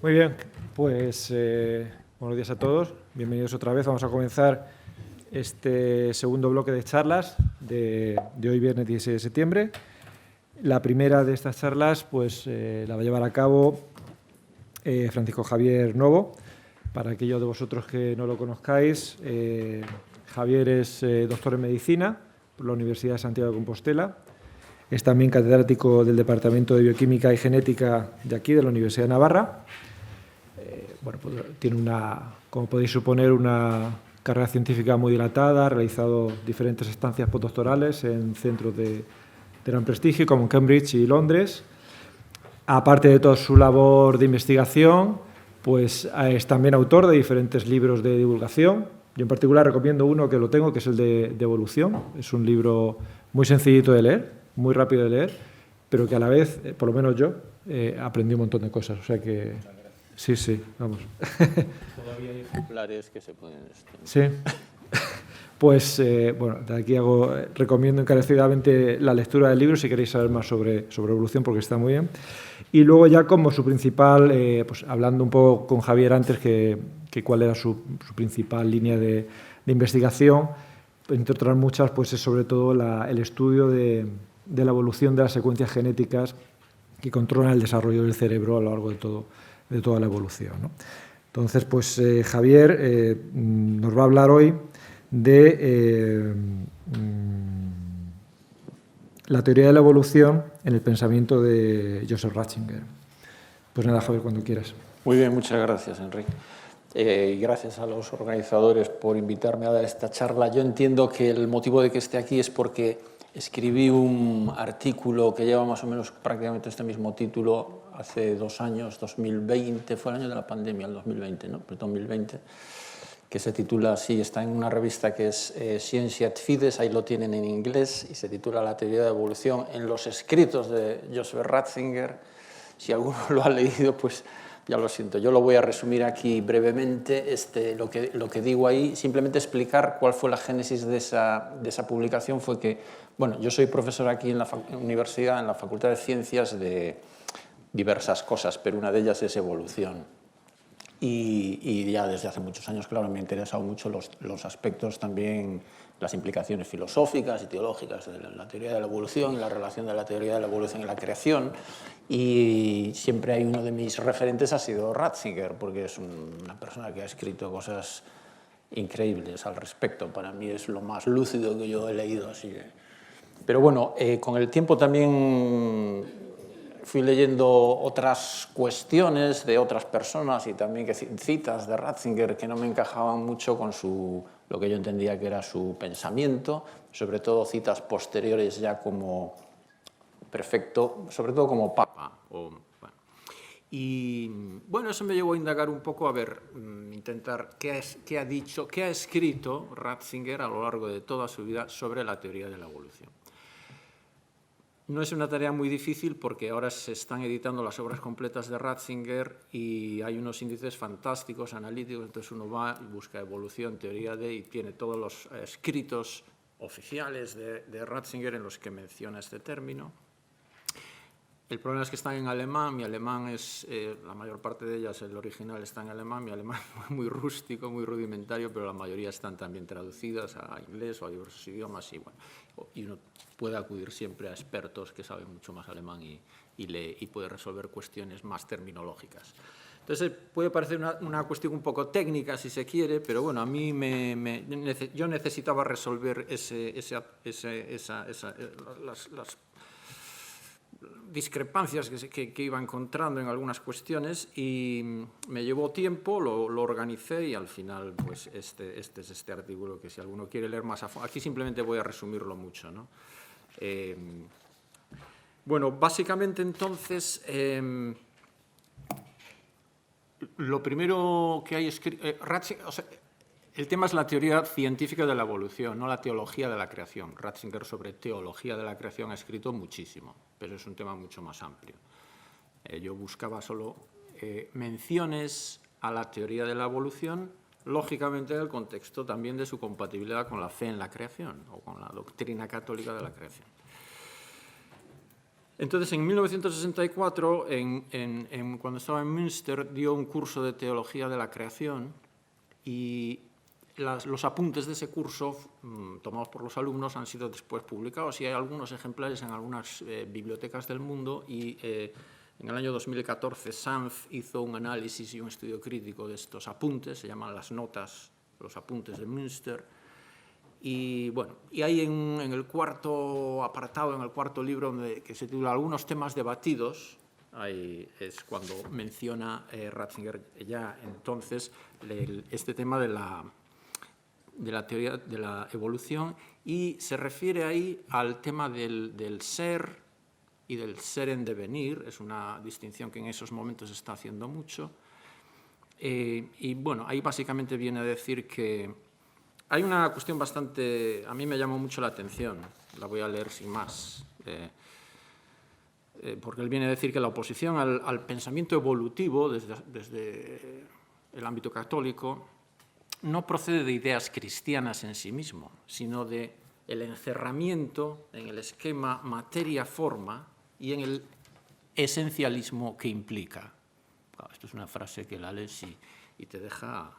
Muy bien, pues buenos días a todos, bienvenidos otra vez. Vamos a comenzar este segundo bloque de charlas de hoy, viernes 16 de septiembre. La primera de estas charlas pues, la va a llevar a cabo Francisco Javier Novo. Para aquellos de vosotros que no lo conozcáis, Javier es doctor en Medicina por la Universidad de Santiago de Compostela. Es también catedrático del Departamento de Bioquímica y Genética de aquí, de la Universidad de Navarra. Bueno, pues tiene como podéis suponer, una carrera científica muy dilatada, ha realizado diferentes estancias postdoctorales en centros de gran prestigio, como en Cambridge y Londres. Aparte de toda su labor de investigación, pues es también autor de diferentes libros de divulgación. Yo en particular recomiendo uno que lo tengo, que es el de Evolución. Es un libro muy sencillito de leer, muy rápido de leer, pero que a la vez, por lo menos yo, aprendí un montón de cosas. O sea que sí, vamos. Todavía hay ejemplares que se pueden... Sí. Pues, bueno, de aquí recomiendo encarecidamente la lectura del libro si queréis saber más sobre evolución, porque está muy bien. Y luego ya como su principal, pues hablando un poco con Javier antes, que cuál era su principal línea de investigación, entre otras muchas, pues es sobre todo el estudio de la evolución de las secuencias genéticas que controlan el desarrollo del cerebro a lo largo de toda la evolución, ¿no? Entonces, pues Javier nos va a hablar hoy de la teoría de la evolución en el pensamiento de Joseph Ratzinger. Pues nada, Javier, cuando quieras. Muy bien, muchas gracias, Enrique. Y gracias a los organizadores por invitarme a dar esta charla. Yo entiendo que el motivo de que esté aquí es porque escribí un artículo que lleva más o menos prácticamente este mismo título hace 2 años, 2020, fue el año de la pandemia, el 2020, ¿no? El 2020, que se titula así, está en una revista que es Scientia et Fides, ahí lo tienen en inglés, y se titula La teoría de la evolución en los escritos de Joseph Ratzinger. Si alguno lo ha leído, pues ya lo siento. Yo lo voy a resumir aquí brevemente, lo que digo ahí, simplemente explicar cuál fue la génesis de esa publicación. Fue que, bueno, yo soy profesor aquí en la universidad, en la Facultad de Ciencias, de diversas cosas, pero una de ellas es evolución. Y ya desde hace muchos años, claro, me han interesado mucho los aspectos también, las implicaciones filosóficas y teológicas de la teoría de la evolución y la relación de la teoría de la evolución y la creación. Y siempre hay uno de mis referentes ha sido Ratzinger, porque es una persona que ha escrito cosas increíbles al respecto. Para mí es lo más lúcido que yo he leído. Así que... Pero bueno, con el tiempo también fui leyendo otras cuestiones de otras personas y también citas de Ratzinger que no me encajaban mucho con lo que yo entendía que era su pensamiento, sobre todo citas posteriores ya como prefecto, sobre todo como papa. Y bueno, eso me llevó a indagar un poco, a ver, intentar qué ha escrito Ratzinger a lo largo de toda su vida sobre la teoría de la evolución. No es una tarea muy difícil porque ahora se están editando las obras completas de Ratzinger y hay unos índices fantásticos, analíticos, entonces uno va y busca evolución, teoría de, y tiene todos los escritos oficiales de Ratzinger en los que menciona este término. El problema es que están en alemán, mi alemán es, la mayor parte de ellas, el original está en alemán, mi alemán es muy rústico, muy rudimentario, pero la mayoría están también traducidas a inglés o a diversos idiomas, y bueno, y uno puede acudir siempre a expertos que saben mucho más alemán y puede resolver cuestiones más terminológicas. Entonces puede parecer una cuestión un poco técnica si se quiere, pero bueno, a mí yo necesitaba resolver las discrepancias que iba encontrando en algunas cuestiones y me llevó tiempo, lo organicé y al final pues este es este artículo que si alguno quiere leer más a fondo, aquí simplemente voy a resumirlo mucho, ¿no? Bueno, básicamente entonces lo primero que hay escrito, el tema es la teoría científica de la evolución, no la teología de la creación. Ratzinger sobre teología de la creación ha escrito muchísimo, pero es un tema mucho más amplio. Yo buscaba solo menciones a la teoría de la evolución, lógicamente en el contexto también de su compatibilidad con la fe en la creación o con la doctrina católica de la creación. Entonces, en 1964, cuando estaba en Münster, dio un curso de teología de la creación y los apuntes de ese curso, tomados por los alumnos, han sido después publicados y hay algunos ejemplares en algunas bibliotecas del mundo y en el año 2014 Sanf hizo un análisis y un estudio crítico de estos apuntes, se llaman las notas, los apuntes de Münster. Y bueno, y hay en el cuarto apartado, en el cuarto libro, que se titula Algunos temas debatidos, ahí es cuando menciona Ratzinger ya entonces este tema de la teoría de la evolución y se refiere ahí al tema del ser y del ser en devenir, es una distinción que en esos momentos se está haciendo mucho. Y bueno, ahí básicamente viene a decir que hay una cuestión bastante, a mí me llamó mucho la atención, la voy a leer sin más, porque él viene a decir que la oposición al pensamiento evolutivo desde el ámbito católico no procede de ideas cristianas en sí mismo, sino de el encerramiento en el esquema materia-forma y en el esencialismo que implica. Claro, esto es una frase que la lees y te deja...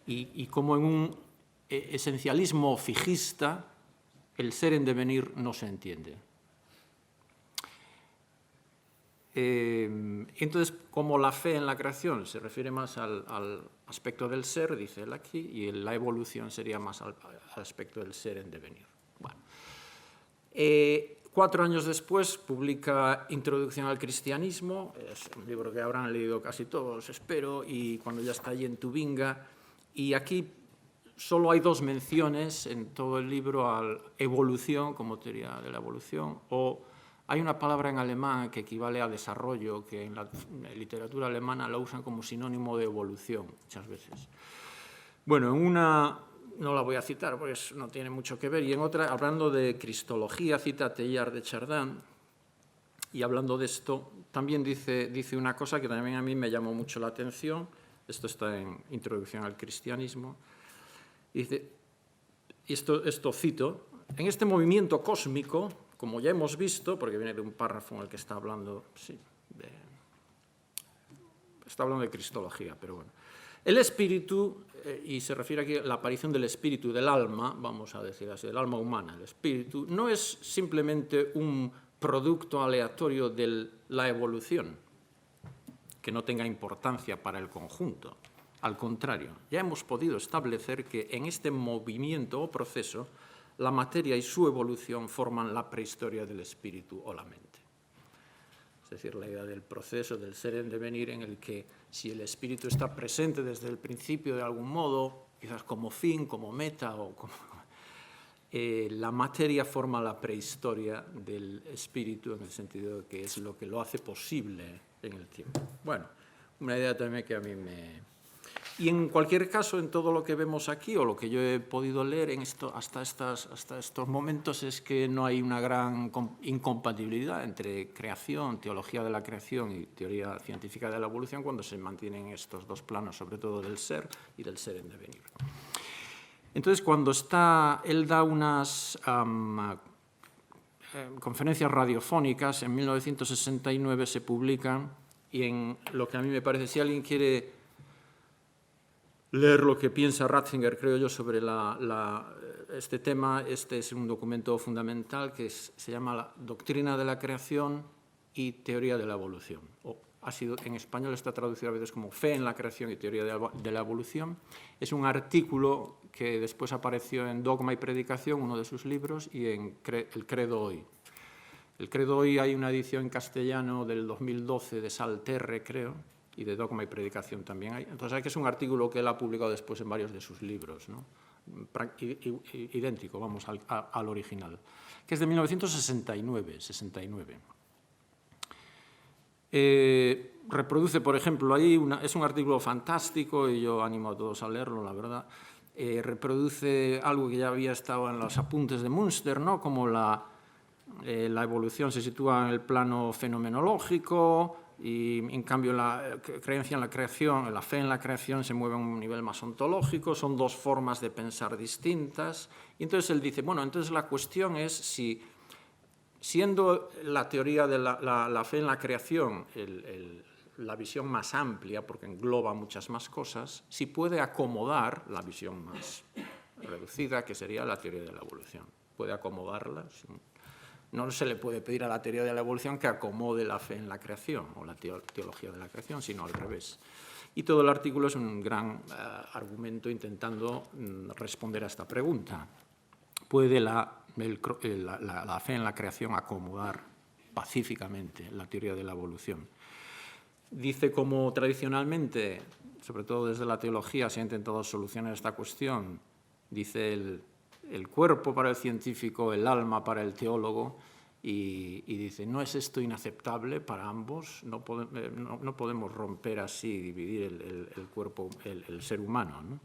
Y como en un esencialismo fijista, el ser en devenir no se entiende. Entonces, como la fe en la creación se refiere más al aspecto del ser, dice él aquí, y la evolución sería más al aspecto del ser en devenir. Bueno. 4 años después publica Introducción al cristianismo, es un libro que habrán leído casi todos, espero, y cuando ya está allí en Tubinga, y aquí solo hay 2 menciones en todo el libro a evolución como teoría de la evolución, o hay una palabra en alemán que equivale a desarrollo, que en la literatura alemana la usan como sinónimo de evolución muchas veces. Bueno, en una no la voy a citar porque no tiene mucho que ver, y en otra, hablando de cristología, cita Teilhard de Chardin, y hablando de esto, también dice una cosa que también a mí me llamó mucho la atención, esto está en Introducción al cristianismo. Dice, y esto cito, en este movimiento cósmico, como ya hemos visto, porque viene de un párrafo en el que está hablando, sí, está hablando de cristología, pero bueno. El espíritu, y se refiere aquí a la aparición del espíritu, del alma, vamos a decir así, del alma humana, el espíritu, no es simplemente un producto aleatorio de la evolución, que no tenga importancia para el conjunto. Al contrario, ya hemos podido establecer que en este movimiento o proceso la materia y su evolución forman la prehistoria del espíritu o la mente. Es decir, la idea del proceso del ser en devenir en el que si el espíritu está presente desde el principio de algún modo, quizás como fin, como meta, o como, la materia forma la prehistoria del espíritu en el sentido de que es lo que lo hace posible en el tiempo. Bueno, una idea también que a mí me... Y en cualquier caso, en todo lo que vemos aquí, o lo que yo he podido leer hasta estos momentos, es que no hay una gran incompatibilidad entre creación, teología de la creación y teoría científica de la evolución cuando se mantienen estos 2 planos, sobre todo del ser y del ser en devenir. Entonces, cuando él da unas conferencias radiofónicas, en 1969 se publican, y en lo que a mí me parece, si alguien quiere leer lo que piensa Ratzinger, creo yo, sobre este tema, este es un documento fundamental que se llama La Doctrina de la Creación y Teoría de la Evolución. En español está traducido a veces como Fe en la Creación y Teoría de la Evolución. Es un artículo que después apareció en Dogma y Predicación, uno de sus libros, y en El Credo Hoy. El Credo Hoy hay una edición en castellano del 2012 de Salterre, creo, y de Dogma y Predicación también hay. Entonces, hay que es un artículo que él ha publicado después en varios de sus libros, ¿no? Idéntico, vamos, al original, que es de 1969. Reproduce, por ejemplo, ahí, es un artículo fantástico y yo animo a todos a leerlo, la verdad. Reproduce algo que ya había estado en los apuntes de Münster, ¿no? Como la evolución se sitúa en el plano fenomenológico, y en cambio la creencia en la creación, la fe en la creación se mueve a un nivel más ontológico, son 2 formas de pensar distintas. Y entonces él dice, bueno, entonces la cuestión es si siendo la teoría de la fe en la creación la visión más amplia, porque engloba muchas más cosas, sí puede acomodar la visión más reducida, que sería la teoría de la evolución. Puede acomodarla. No se le puede pedir a la teoría de la evolución que acomode la fe en la creación o la teología de la creación, sino al revés. Y todo el artículo es un gran argumento intentando responder a esta pregunta. ¿Puede la fe en la creación acomodar pacíficamente la teoría de la evolución? Dice como tradicionalmente, sobre todo desde la teología, se ha intentado solucionar esta cuestión. Dice el cuerpo para el científico, el alma para el teólogo, y dice, ¿no es esto inaceptable para ambos? No podemos romper así, dividir el cuerpo, el ser humano, ¿no?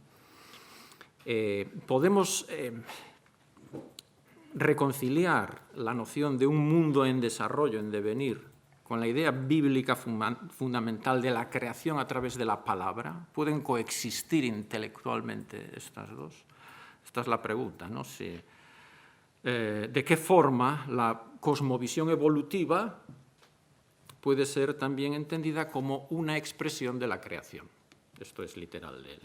Podemos reconciliar la noción de un mundo en desarrollo, en devenir, con la idea bíblica fundamental de la creación a través de la palabra. ¿Pueden coexistir intelectualmente estas dos? Esta es la pregunta, ¿no? ¿De qué forma la cosmovisión evolutiva puede ser también entendida como una expresión de la creación? Esto es literal de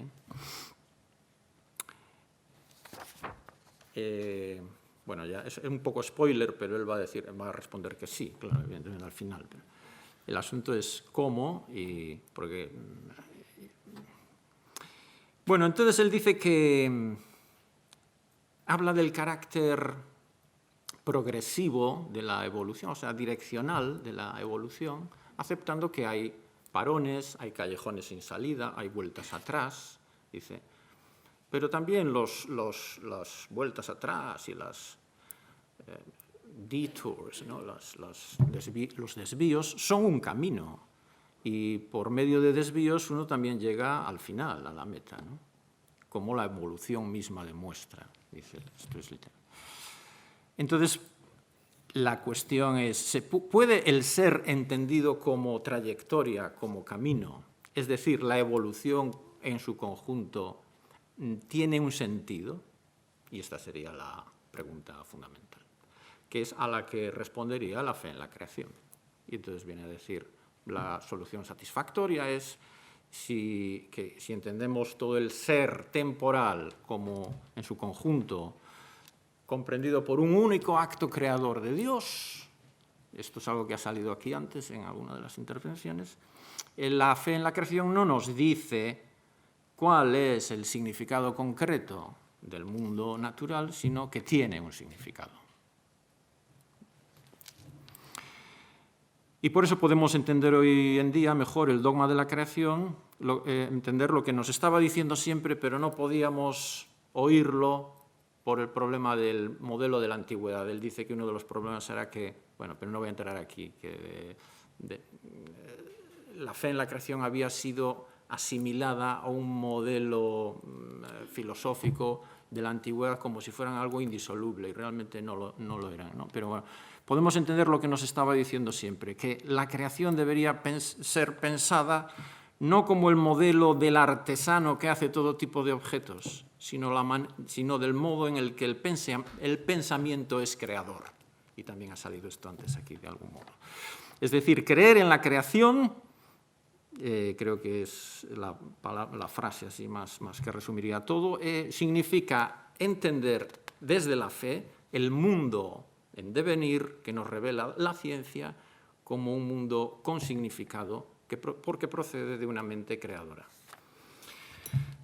él. Bueno, ya es un poco spoiler, pero él va a responder que sí, claro, evidentemente al final. El asunto es cómo porque... Bueno, entonces él dice que habla del carácter progresivo de la evolución, o sea, direccional de la evolución, aceptando que hay parones, hay callejones sin salida, hay vueltas atrás, dice. Pero también las vueltas atrás y las detours, ¿no? los desvíos, son un camino. Y por medio de desvíos uno también llega al final, a la meta, ¿no? Como la evolución misma demuestra, dice. Esto es literal. Entonces, la cuestión es, ¿puede el ser entendido como trayectoria, como camino? Es decir, la evolución en su conjunto tiene un sentido, y esta sería la pregunta fundamental, que es a la que respondería la fe en la creación. Y entonces viene a decir, la solución satisfactoria es si entendemos todo el ser temporal como en su conjunto comprendido por un único acto creador de Dios, esto es algo que ha salido aquí antes en alguna de las intervenciones, la fe en la creación no nos dice cuál es el significado concreto del mundo natural, sino que tiene un significado. Y por eso podemos entender hoy en día mejor el dogma de la creación, entender lo que nos estaba diciendo siempre, pero no podíamos oírlo por el problema del modelo de la antigüedad. Él dice que uno de los problemas era que, bueno, pero no voy a entrar aquí, que la fe en la creación había sido asimilada a un modelo filosófico de la antigüedad como si fueran algo indisoluble, y realmente no lo eran, ¿no? Pero bueno, podemos entender lo que nos estaba diciendo siempre, que la creación debería ser pensada no como el modelo del artesano que hace todo tipo de objetos, sino del modo en el que el pensamiento es creador. Y también ha salido esto antes aquí de algún modo. Es decir, creer en la creación, creo que es la frase así más que resumiría todo, significa entender desde la fe el mundo en devenir que nos revela la ciencia como un mundo con significado porque procede de una mente creadora.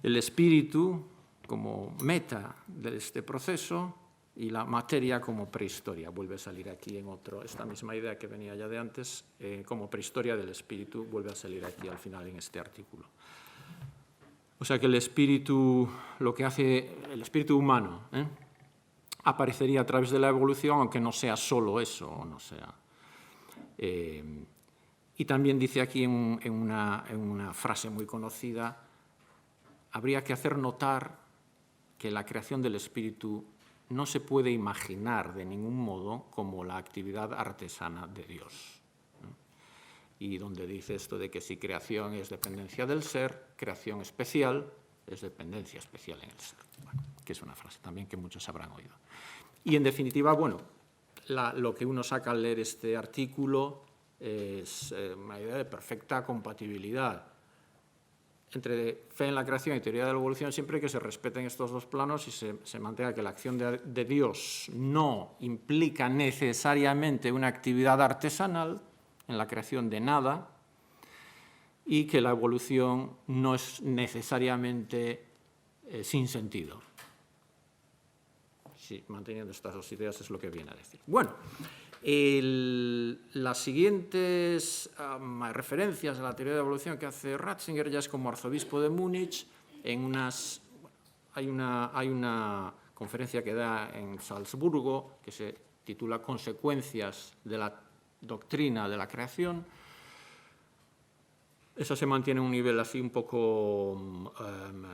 El espíritu como meta de este proceso y la materia como prehistoria. Vuelve a salir aquí en esta misma idea que venía ya de antes, como prehistoria del espíritu, vuelve a salir aquí al final en este artículo. O sea que el espíritu, lo que hace el espíritu humano, aparecería a través de la evolución, aunque no sea solo eso, o no sea. Y también dice aquí en una frase muy conocida, habría que hacer notar que la creación del espíritu no se puede imaginar de ningún modo como la actividad artesana de Dios, ¿no? Y donde dice esto de que si creación es dependencia del ser, creación especial es dependencia especial en el ser. Bueno, que es una frase también que muchos habrán oído. Y en definitiva, bueno, lo que uno saca al leer este artículo es una idea de perfecta compatibilidad entre fe en la creación y teoría de la evolución, siempre que se respeten estos dos planos y se mantenga que la acción de Dios no implica necesariamente una actividad artesanal en la creación de nada y que la evolución no es necesariamente sin sentido. Sí, manteniendo estas dos ideas es lo que viene a decir. Bueno, las siguientes referencias a la teoría de la evolución que hace Ratzinger ya es como arzobispo de Múnich. Hay una conferencia que da en Salzburgo que se titula Consecuencias de la doctrina de la creación. Esa se mantiene a un nivel así un poco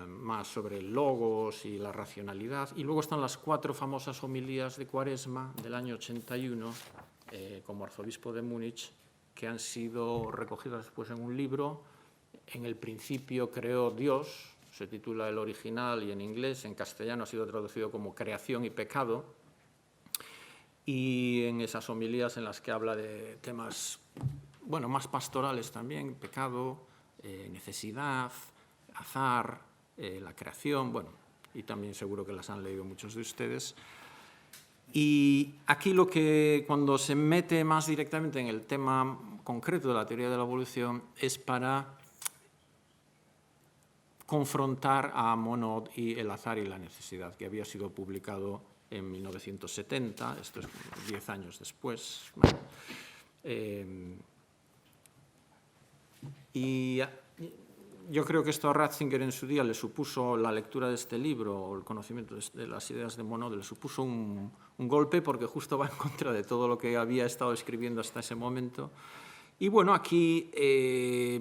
más sobre el logos y la racionalidad. Y luego están las 4 famosas homilías de Cuaresma del año 81, como arzobispo de Múnich, que han sido recogidas después en un libro. En el principio creó Dios, se titula el original, y en inglés, en castellano ha sido traducido como Creación y Pecado. Y en esas homilías en las que habla de temas más pastorales también, pecado, necesidad, azar, la creación, y también seguro que las han leído muchos de ustedes. Y aquí cuando se mete más directamente en el tema concreto de la teoría de la evolución es para confrontar a Monod y el azar y la necesidad, que había sido publicado en 1970, esto es 10 años después. Y yo creo que esto a Ratzinger en su día le supuso, la lectura de este libro o el conocimiento de las ideas de Monod, le supuso un golpe porque justo va en contra de todo lo que había estado escribiendo hasta ese momento. Y bueno, aquí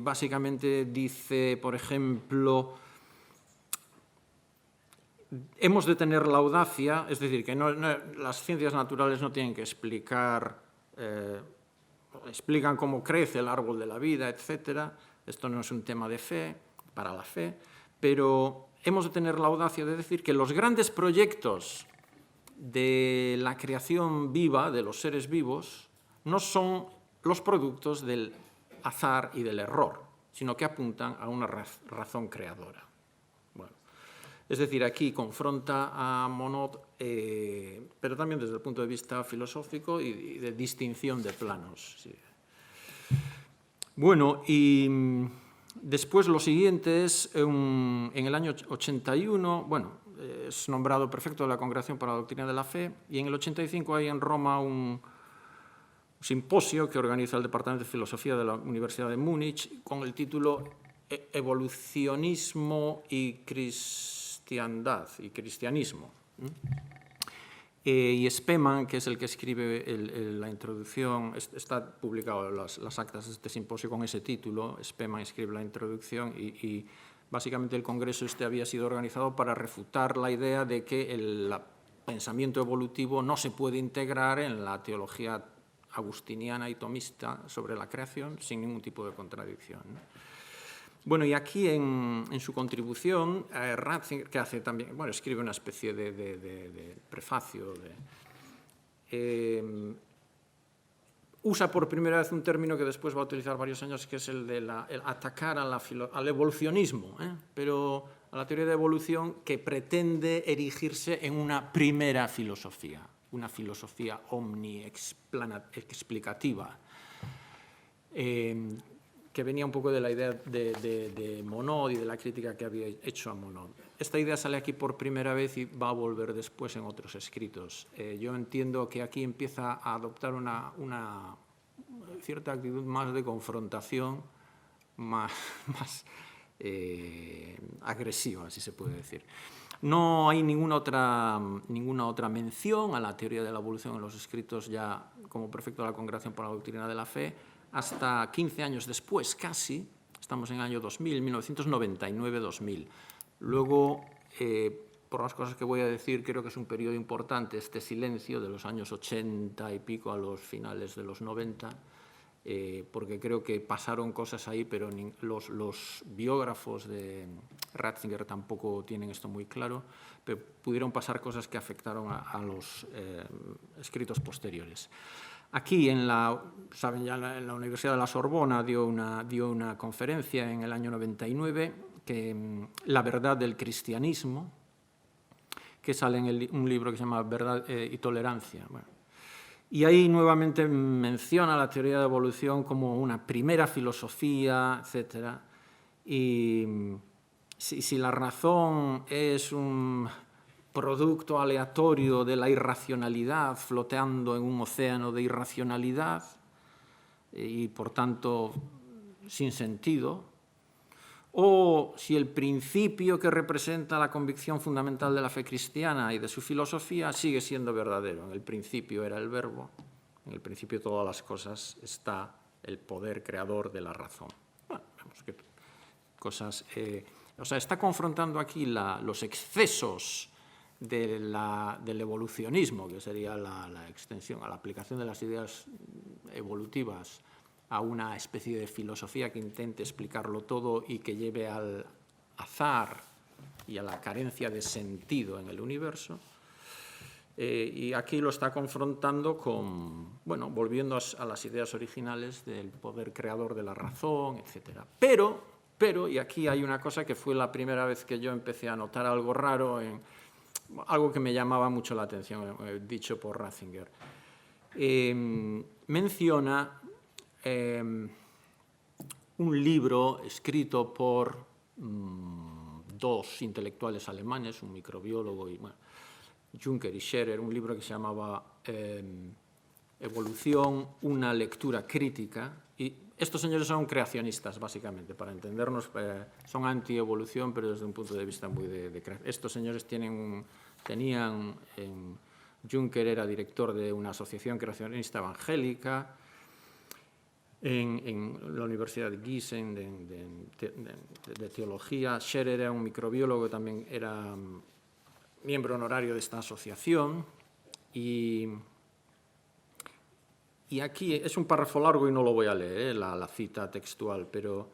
básicamente dice, por ejemplo, hemos de tener la audacia, es decir, que las ciencias naturales no tienen que explican cómo crece el árbol de la vida, etc. Esto no es un tema de fe, para la fe, pero hemos de tener la audacia de decir que los grandes proyectos de la creación viva, de los seres vivos, no son los productos del azar y del error, sino que apuntan a una razón creadora. Bueno, es decir, aquí confronta a Monod, pero también desde el punto de vista filosófico y de distinción de planos. Sí. Bueno, y después lo siguiente es, en el año 81, es nombrado prefecto de la Congregación para la Doctrina de la Fe, y en el 85 hay en Roma un simposio que organiza el Departamento de Filosofía de la Universidad de Múnich con el título Evolucionismo y Cristiandad y Cristianismo. Y Spemann, que es el que escribe la introducción, está publicado las actas de este simposio con ese título. Spemann escribe la introducción y básicamente el congreso había sido organizado para refutar la idea de que el pensamiento evolutivo no se puede integrar en la teología agustiniana y tomista sobre la creación sin ningún tipo de contradicción. Bueno, y aquí en su contribución, Ratzinger, que hace también, escribe una especie de prefacio, usa por primera vez un término que después va a utilizar varios años, que es el de el atacar al evolucionismo, pero a la teoría de evolución que pretende erigirse en una primera filosofía, una filosofía omni-explicativa, que venía un poco de la idea de Monod y de la crítica que había hecho a Monod. Esta idea sale aquí por primera vez y va a volver después en otros escritos. Yo entiendo que aquí empieza a adoptar una cierta actitud más de confrontación, más agresiva, si se puede decir. No hay ninguna otra mención a la teoría de la evolución en los escritos ya como prefecto de la Congregación para la Doctrina de la Fe, hasta 15 años después, casi, estamos en el año 2000, 1999-2000. Luego, por las cosas que voy a decir, creo que es un periodo importante, este silencio de los años 80 y pico a los finales de los 90, porque creo que pasaron cosas ahí, pero los biógrafos de Ratzinger tampoco tienen esto muy claro, pero pudieron pasar cosas que afectaron a los escritos posteriores. Aquí, saben ya, en la Universidad de la Sorbona dio una conferencia en el año 99, La verdad del cristianismo, que sale en un libro que se llama Verdad y Tolerancia. Bueno, y ahí nuevamente menciona la teoría de evolución como una primera filosofía, etc. Y si la razón es un producto aleatorio de la irracionalidad floteando en un océano de irracionalidad y, por tanto, sin sentido, o si el principio que representa la convicción fundamental de la fe cristiana y de su filosofía sigue siendo verdadero. En el principio era el verbo, en el principio de todas las cosas está el poder creador de la razón. Bueno, vemos que cosas... o sea, está confrontando aquí los excesos del evolucionismo, que sería la extensión, a la aplicación de las ideas evolutivas a una especie de filosofía que intente explicarlo todo y que lleve al azar y a la carencia de sentido en el universo. Y aquí lo está confrontando con, bueno, volviendo a las ideas originales del poder creador de la razón, etc. Pero, y aquí hay una cosa que fue la primera vez que yo empecé a notar algo raro, algo que me llamaba mucho la atención, dicho por Ratzinger. Menciona un libro escrito por dos intelectuales alemanes, un microbiólogo, Juncker y Scherer, un libro que se llamaba Evolución, una lectura crítica. Y estos señores son creacionistas, básicamente, para entendernos, son anti-evolución, pero desde un punto de vista muy de creación. Estos señores tenían, Juncker era director de una asociación creacionista evangélica, en la Universidad de Gießen de teología. Scherer era un microbiólogo, también era miembro honorario de esta asociación. Y aquí es un párrafo largo y no lo voy a leer, la cita textual, pero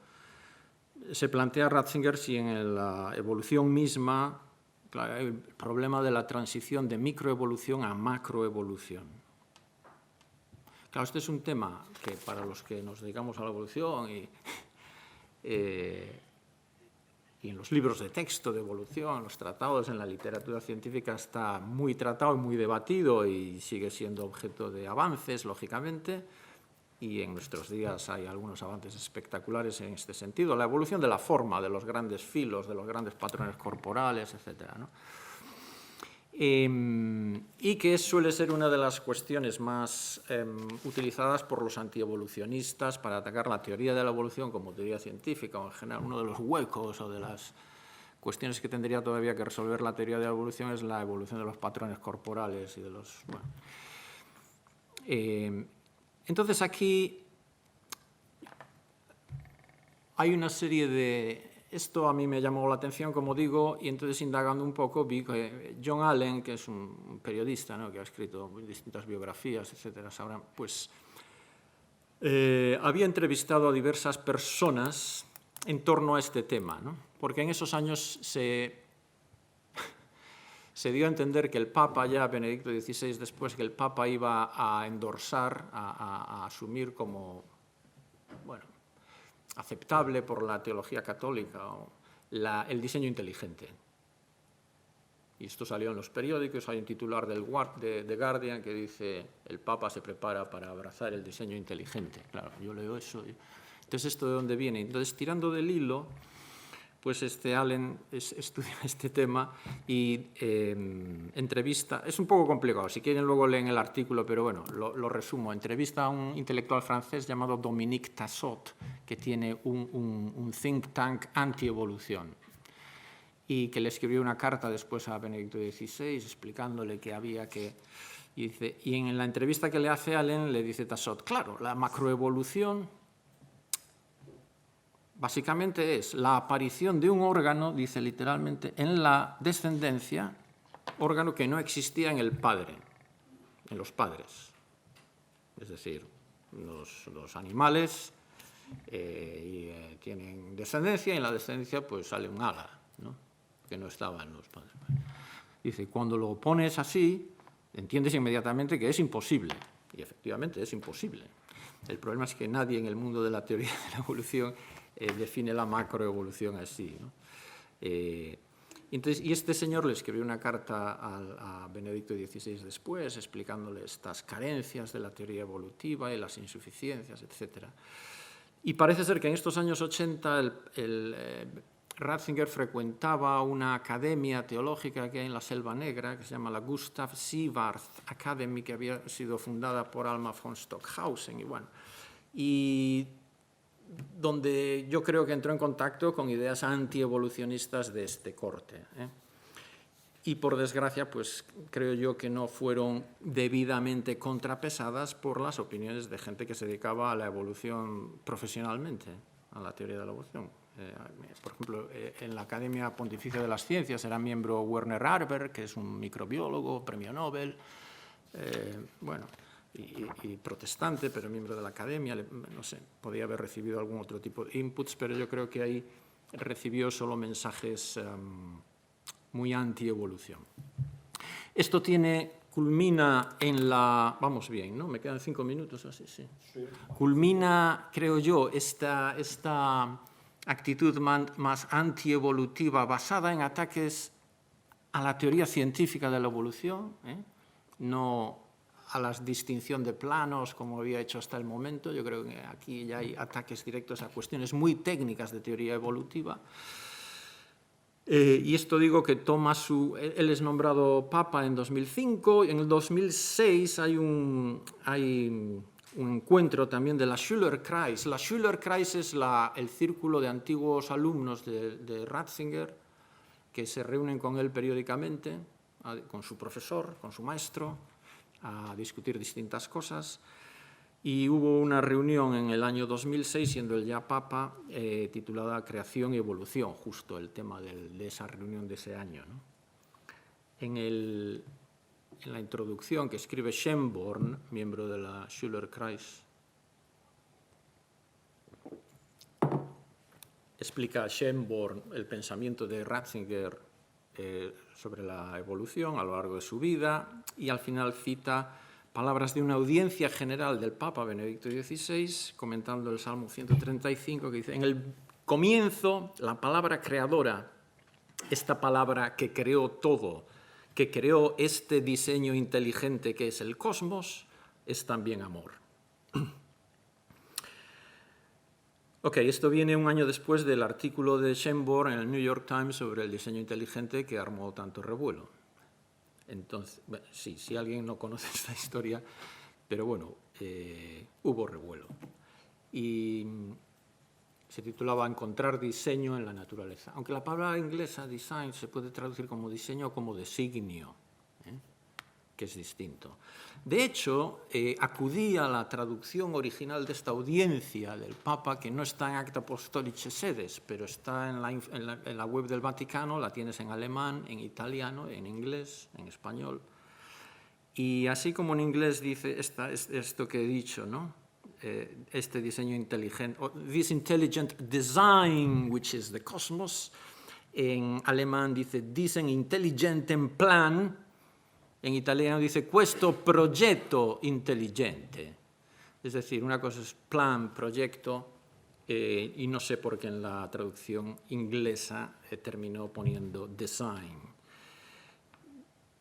se plantea Ratzinger si en la evolución misma, claro, hay el problema de la transición de microevolución a macroevolución. Claro, este es un tema que para los que nos dedicamos a la evolución y en los libros de texto de evolución, los tratados, en la literatura científica está muy tratado y muy debatido y sigue siendo objeto de avances, lógicamente, y en nuestros días hay algunos avances espectaculares en este sentido. La evolución de la forma, de los grandes filos, de los grandes patrones corporales, etc., ¿no? Y que suele ser una de las cuestiones más utilizadas por los antievolucionistas para atacar la teoría de la evolución como teoría científica, o en general uno de los huecos o de las cuestiones que tendría todavía que resolver la teoría de la evolución es la evolución de los patrones corporales y de los... Bueno. Entonces aquí hay una serie de... Esto a mí me llamó la atención, como digo, y entonces indagando un poco vi que John Allen, que es un periodista, ¿no?, que ha escrito distintas biografías, etcétera, sabrán, pues había entrevistado a diversas personas en torno a este tema, ¿no? Porque en esos años se dio a entender que el Papa, ya Benedicto XVI, después que el Papa iba a endorsar, a asumir como, bueno, aceptable por la teología católica, el diseño inteligente. Y esto salió en los periódicos, hay un titular de The Guardian que dice el Papa se prepara para abrazar el diseño inteligente. Claro, yo leo eso. Entonces, ¿esto de dónde viene? Entonces, tirando del hilo, pues Allen estudia este tema y entrevista, es un poco complicado, si quieren luego leen el artículo, pero bueno, lo resumo. Entrevista a un intelectual francés llamado Dominique Tassot, que tiene un think tank anti-evolución, y que le escribió una carta después a Benedicto XVI explicándole que había que... Y en la entrevista que le hace Allen le dice Tassot, claro, la macroevolución básicamente es la aparición de un órgano, dice literalmente, en la descendencia, órgano que no existía en el padre, en los padres. Es decir, los animales tienen descendencia y en la descendencia pues sale un ala, ¿no? Que no estaba en los padres. Dice, cuando lo pones así, entiendes inmediatamente que es imposible. Y efectivamente es imposible. El problema es que nadie en el mundo de la teoría de la evolución define la macroevolución así, ¿no? Entonces, y este señor le escribió una carta a Benedicto XVI después, explicándole estas carencias de la teoría evolutiva y las insuficiencias, etc. Y parece ser que en estos años 80 Ratzinger frecuentaba una academia teológica que hay en la Selva Negra, que se llama la Gustav Siewarth Academy, que había sido fundada por Alma von Stockhausen, y donde yo creo que entró en contacto con ideas antievolucionistas de este corte, ¿eh? Y por desgracia, pues creo yo que no fueron debidamente contrapesadas por las opiniones de gente que se dedicaba a la evolución profesionalmente, a la teoría de la evolución. Por ejemplo, en la Academia Pontificia de las Ciencias era miembro Werner Arber, que es un microbiólogo, premio Nobel, y protestante, pero miembro de la Academia, no sé, podía haber recibido algún otro tipo de inputs, pero yo creo que ahí recibió solo mensajes muy anti-evolución. Esto culmina en la... Vamos bien, ¿no? Me quedan 5 minutos así, sí. Culmina, creo yo, esta actitud más antievolutiva basada en ataques a la teoría científica de la evolución, no a la distinción de planos como había hecho hasta el momento. Yo creo que aquí ya hay ataques directos a cuestiones muy técnicas de teoría evolutiva. Y esto digo que él es nombrado papa en 2005, en el 2006 hay un encuentro también de la Schülerkreis. La Schülerkreis es el círculo de antiguos alumnos de Ratzinger que se reúnen con él periódicamente, con su profesor, con su maestro, a discutir distintas cosas. Y hubo una reunión en el año 2006, siendo él ya papa, titulada Creación y Evolución, justo el tema de esa reunión de ese año, ¿no? En la introducción que escribe Schönborn, miembro de la Schülerkreis, explica Schönborn el pensamiento de Ratzinger sobre la evolución a lo largo de su vida, y al final cita palabras de una audiencia general del Papa Benedicto XVI, comentando el Salmo 135, que dice, en el comienzo, la palabra creadora, esta palabra que creó todo, que creó este diseño inteligente que es el cosmos, es también amor. Ok, esto viene un año después del artículo de Schönborn en el New York Times sobre el diseño inteligente que armó tanto revuelo. Entonces, sí, si alguien no conoce esta historia, pero bueno, hubo revuelo. Y se titulaba Encontrar diseño en la naturaleza. Aunque la palabra inglesa, design, se puede traducir como diseño o como designio, que es distinto. De hecho, acudí a la traducción original de esta audiencia del Papa, que no está en Acta Apostolicae Sedes, pero está en la web del Vaticano, la tienes en alemán, en italiano, en inglés, en español. Y así como en inglés dice esto que he dicho, ¿no? Este diseño inteligente, this intelligent design, which is the cosmos. En alemán dice diesen intelligentem plan. En italiano dice questo progetto intelligente. Es decir, una cosa es plan, proyecto, y no sé por qué en la traducción inglesa terminó poniendo design.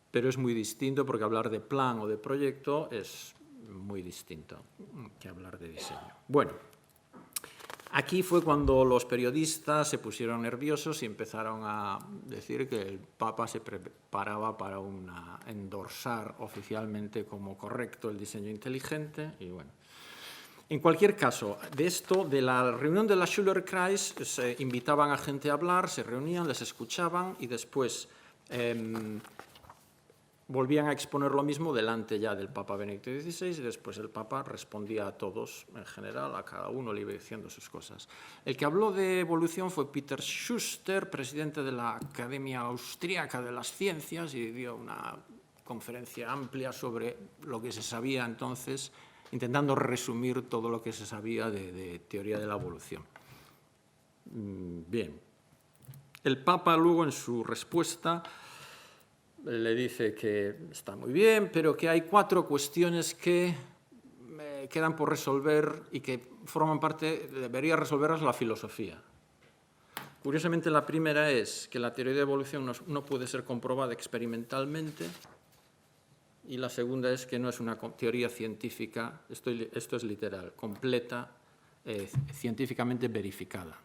Pero es muy distinto porque hablar de plan o de proyecto es muy distinto que hablar de diseño. Bueno, aquí fue cuando los periodistas se pusieron nerviosos y empezaron a decir que el Papa se preparaba para endorsar oficialmente como correcto el diseño inteligente. Y bueno, en cualquier caso, de la reunión de la Schülerkreis se invitaban a gente a hablar, se reunían, les escuchaban y después volvían a exponer lo mismo delante ya del Papa Benedicto XVI y después el Papa respondía a todos en general, a cada uno le iba diciendo sus cosas. El que habló de evolución fue Peter Schuster, presidente de la Academia Austríaca de las Ciencias, y dio una conferencia amplia sobre lo que se sabía entonces intentando resumir todo lo que se sabía de teoría de la evolución. Bien. El Papa luego en su respuesta le dice que está muy bien, pero que hay 4 cuestiones que quedan por resolver y que forman parte, debería resolverlas la filosofía. Curiosamente, la primera es que la teoría de evolución no puede ser comprobada experimentalmente, y la segunda es que no es una teoría científica, esto es literal, completa, científicamente verificada,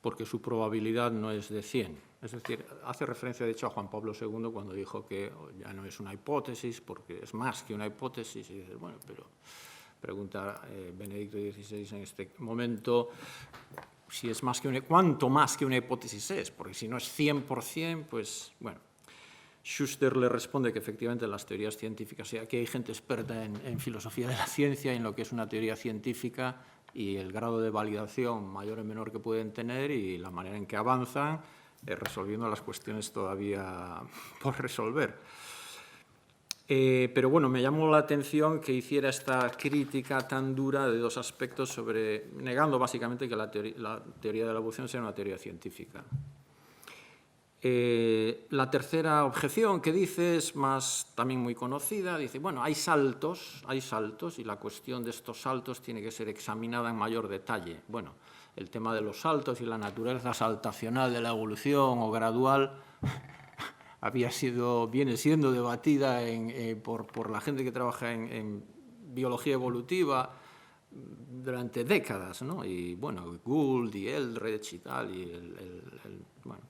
porque su probabilidad no es de 100. Es decir, hace referencia, de hecho, a Juan Pablo II cuando dijo que ya no es una hipótesis, porque es más que una hipótesis, y dices, bueno, pero pregunta Benedicto XVI en este momento si es más que cuánto más que una hipótesis es, porque si no es 100%, pues, bueno. Schuster le responde que efectivamente las teorías científicas, o sea, que hay gente experta en filosofía de la ciencia, en lo que es una teoría científica, y el grado de validación mayor o menor que pueden tener y la manera en que avanzan, resolviendo las cuestiones todavía por resolver. Pero bueno, me llamó la atención que hiciera esta crítica tan dura de 2 aspectos, negando básicamente que la teoría de la evolución sea una teoría científica. La tercera objeción que dice es también muy conocida, dice, bueno, hay saltos, y la cuestión de estos saltos tiene que ser examinada en mayor detalle. Bueno, el tema de los saltos y la naturaleza saltacional de la evolución o gradual viene siendo debatida por la gente que trabaja en biología evolutiva durante décadas, ¿no? Y bueno, Gould y Eldredge y tal, y bueno.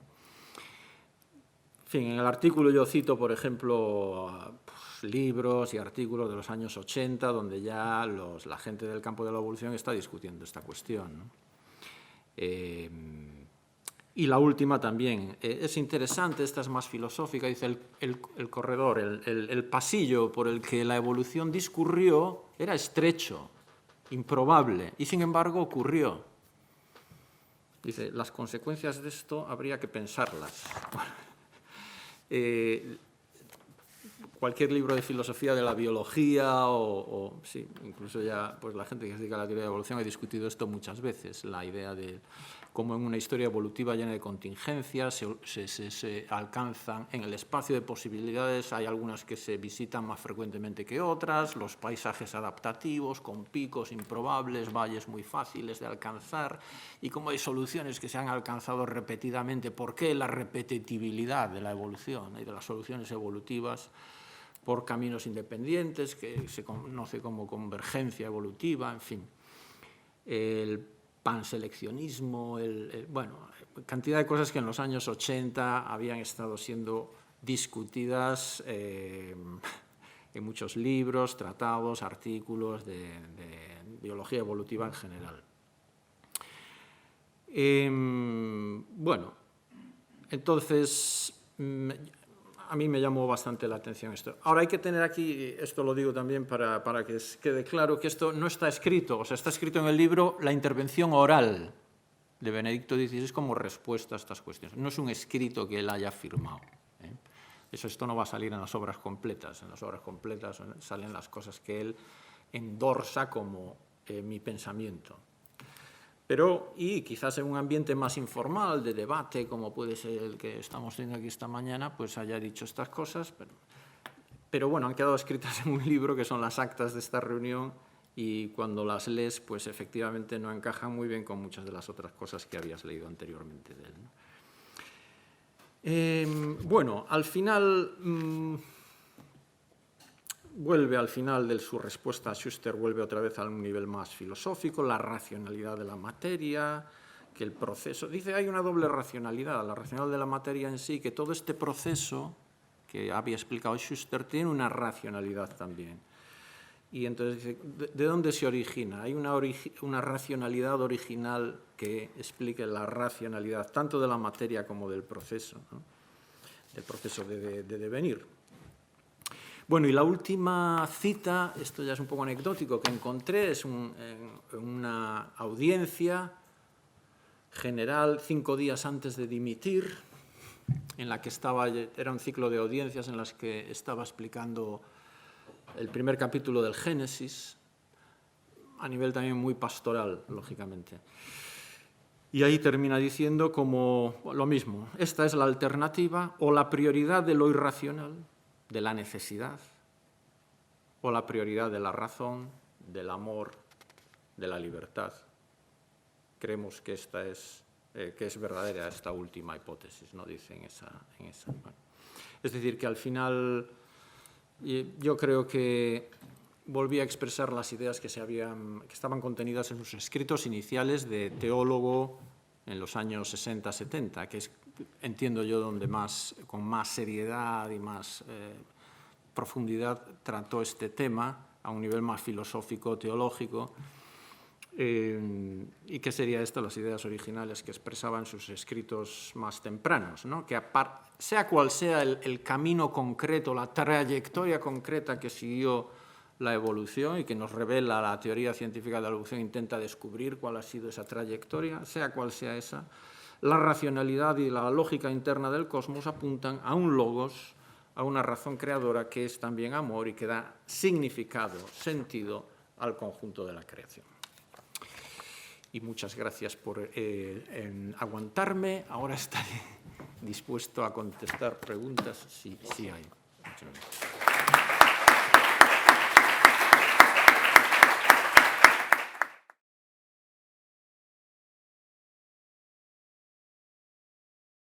En fin, en el artículo yo cito, por ejemplo, libros y artículos de los años 80, donde ya la gente del campo de la evolución está discutiendo esta cuestión, ¿no? Y la última también, es interesante, esta es más filosófica, dice el corredor, el pasillo por el que la evolución discurrió era estrecho, improbable, y sin embargo ocurrió. Dice, las consecuencias de esto habría que pensarlas. Cualquier libro de filosofía de la biología sí, incluso ya pues la gente que se dedica a la teoría de la evolución ha discutido esto muchas veces, la idea de cómo en una historia evolutiva llena de contingencias se alcanzan en el espacio de posibilidades, hay algunas que se visitan más frecuentemente que otras, los paisajes adaptativos con picos improbables, valles muy fáciles de alcanzar, y cómo hay soluciones que se han alcanzado repetidamente. ¿Por qué la repetibilidad de la evolución y de las soluciones evolutivas? Por caminos independientes, que se conoce como convergencia evolutiva, en fin. El panseleccionismo, bueno, cantidad de cosas que en los años 80 habían estado siendo discutidas en muchos libros, tratados, artículos de biología evolutiva en general. Bueno, entonces a mí me llamó bastante la atención esto. Ahora hay que tener aquí, esto lo digo también para que quede claro, que esto no está escrito, o sea, está escrito en el libro la intervención oral de Benedicto XVI como respuesta a estas cuestiones. No es un escrito que él haya firmado. Esto no va a salir en las obras completas. En las obras completas salen las cosas que él endorsa como mi pensamiento. Y quizás en un ambiente más informal, de debate, como puede ser el que estamos teniendo aquí esta mañana, pues haya dicho estas cosas, pero bueno, han quedado escritas en un libro que son las actas de esta reunión, y cuando las lees, pues efectivamente no encajan muy bien con muchas de las otras cosas que habías leído anteriormente de él, ¿no? Bueno, al final... Vuelve al final de su respuesta, Schuster vuelve otra vez a un nivel más filosófico, la racionalidad de la materia, que el proceso... Dice, hay una doble racionalidad, la racionalidad de la materia en sí, que todo este proceso que había explicado Schuster tiene una racionalidad también. Y entonces dice, ¿de dónde se origina? Hay una racionalidad original que explique la racionalidad tanto de la materia como del proceso, ¿no? Del proceso de devenir. Bueno, y la última cita, esto ya es un poco anecdótico, que encontré, es una audiencia general 5 días antes de dimitir, en la que era un ciclo de audiencias en las que estaba explicando el primer capítulo del Génesis, a nivel también muy pastoral, lógicamente. Y ahí termina diciendo como lo mismo, esta es la alternativa o la prioridad de lo irracional, de la necesidad, o la prioridad de la razón, del amor, de la libertad. Creemos que es verdadera esta última hipótesis, ¿no? Dice en esa. Bueno. Es decir, que al final yo creo que volví a expresar las ideas que estaban contenidas en sus escritos iniciales de teólogo en los años 60-70, que es, entiendo yo, donde con más seriedad y más profundidad trató este tema a un nivel más filosófico, teológico, y que sería esto, las ideas originales que expresaba en sus escritos más tempranos, ¿no? Que sea cual sea el camino concreto, la trayectoria concreta que siguió la evolución y que nos revela la teoría científica de la evolución, intenta descubrir cuál ha sido esa trayectoria, sea cual sea esa, la racionalidad y la lógica interna del cosmos apuntan a un logos, a una razón creadora que es también amor y que da significado, sentido al conjunto de la creación. Y muchas gracias por aguantarme. Ahora estaré dispuesto a contestar preguntas si hay. Muchas gracias.